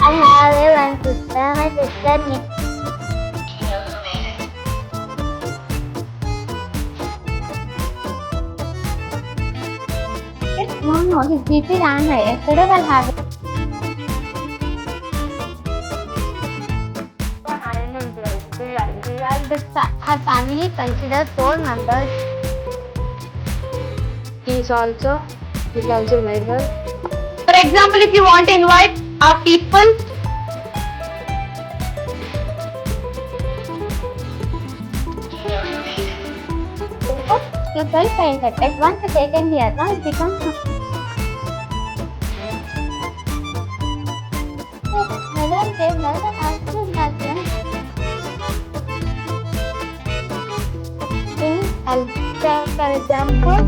I have a one sister. My sister name. No, his BP ran high. Yesterday while having her family considers 4 members. He's also married. For example, if you want to invite our people, you will find that at once you taken here, now it becomes for example,